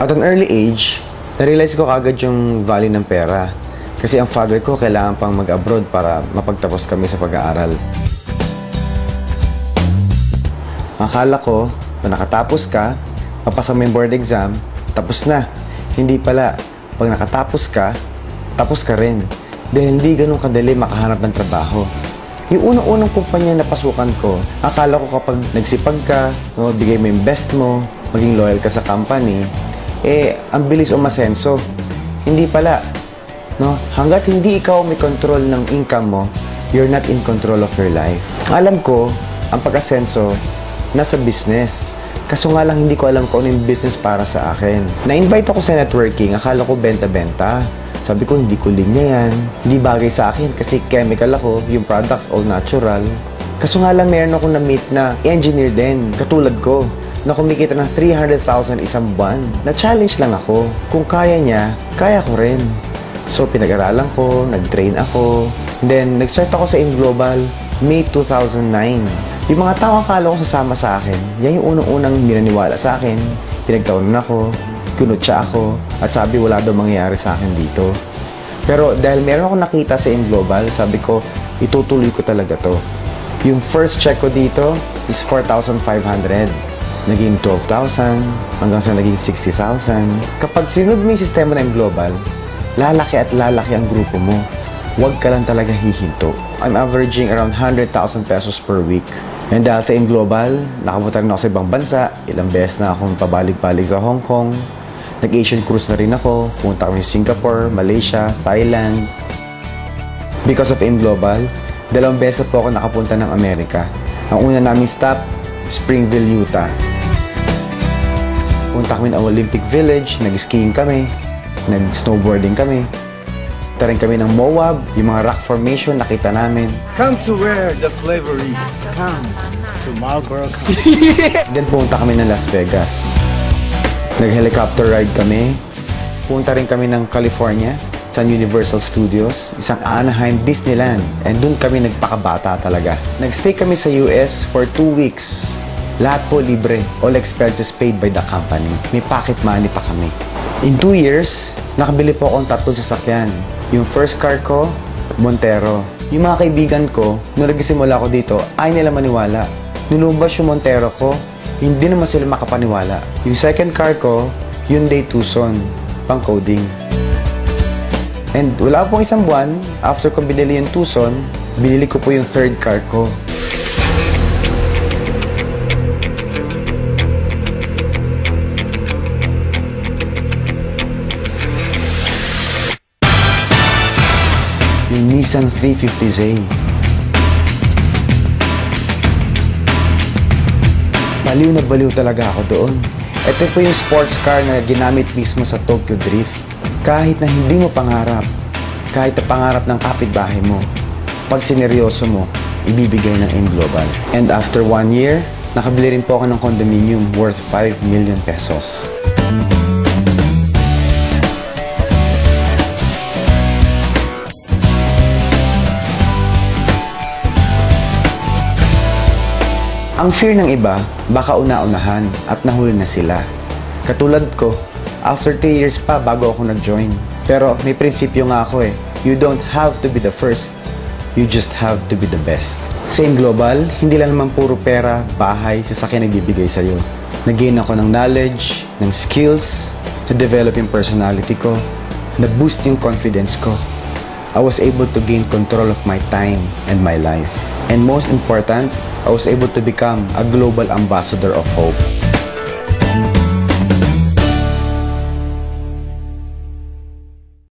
At an early age, na-realize ko kagad yung value ng pera. Kasi ang father ko kailangan pang mag-abroad para mapagtapos kami sa pag-aaral. Akala ko, na nakatapos ka, papasa mo yung board exam, tapos na. Hindi pala. Pag nakatapos ka, tapos ka rin. Dahil hindi ganun kadali makahanap ng trabaho. Yung unang-unang kumpanya na pasukan ko, akala ko kapag nagsipag ka, no, bigay mo yung best mo, maging loyal ka sa company, ang bilis umasenso. Hindi pala. No? Hanggat hindi ikaw may control ng income mo, you're not in control of your life. Alam ko, ang pag-asenso, nasa business. Kaso nga lang hindi ko alam kung ano yung business para sa akin. Na-invite ako sa networking, akala ko benta-benta. Sabi ko, hindi ko linya yan. Hindi bagay sa akin kasi chemical ako, yung products all natural. Kaso nga lang meron ako na-meet na engineer din, katulad ko, na kumikita ng 300,000 isang buwan. Na-challenge lang ako. Kung kaya niya, kaya ko rin. So, pinag-aralan ko, nag-train ako. Then, nag-start ako sa InGlobal, May 2009. Yung mga tao akala ko sasama sa akin, yan yung unang-unang minaniwala sa akin. Pinagtawanan ako, kinutya ako, at sabi wala daw mangyayari sa akin dito. Pero dahil meron akong nakita sa InGlobal, sabi ko, itutuloy ko talaga to. Yung first check ko dito is 4,500. Naging 12,000, hanggang sa naging 60,000. Kapag sinunod mo yung sistema ng InGlobal, lalaki at lalaki ang grupo mo. Huwag ka lang talaga hihinto. I'm averaging around 100,000 pesos per week. And dahil sa InGlobal, nakapunta rin ako sa ibang bansa. Ilang beses na akong pabalig-balig sa Hong Kong. Nag-Asian cruise na rin ako. Pumunta kami sa Singapore, Malaysia, Thailand. Because of InGlobal, 2 beses po ako nakapunta ng Amerika. Ang una naming stop, Springville, Utah. Punta kami ng Olympic Village, nag-skiing kami. Nag-snowboarding kami. Punta rin kami ng Moab, yung mga rock formation nakita namin. Come to where the flavor is. Come to Marlboro County. Then pumunta kami ng Las Vegas. Nag-helicopter ride kami. Punta rin kami ng California, sa Universal Studios, isang Anaheim Disneyland. And doon kami nagpakabata talaga. Nag-stay kami sa US for 2 weeks. Lahat po libre. All expenses paid by the company. May pocket money pa kami. In 2 years, nakabili po akong 3 sasakyan. Yung first car ko, Montero. Yung mga kaibigan ko, nung nagsimula ako dito, ay nila maniwala. Nulumbas yung Montero ko, hindi naman sila makapaniwala. Yung second car ko, Hyundai Tucson, pang coding. And wala pong isang buwan, after ko binili yung Tucson, binili ko po yung third car ko. Yung Nissan 350Z. Baliw na baliw talaga ako doon. Ito po yung sports car na ginamit mismo sa Tokyo Drift. Kahit na hindi mo pangarap, kahit na pangarap ng kapitbahay mo, pag sineryoso mo, ibibigay ng InGlobal. And after 1 year, nakabili rin po ako ng condominium worth 5 million pesos. Ang fear ng iba, baka una-unahan at nahuli na sila. Katulad ko, after 3 years pa bago ako nag-join. Pero may prinsipyo nga ako eh. You don't have to be the first. You just have to be the best. Sa InGlobal, hindi lang naman puro pera, bahay, sasakyan nagbibigay sa'yo. Nag-gain ako ng knowledge, ng skills, na-develop yung personality ko, na-boost yung confidence ko. I was able to gain control of my time and my life. And most important, I was able to become a global ambassador of hope.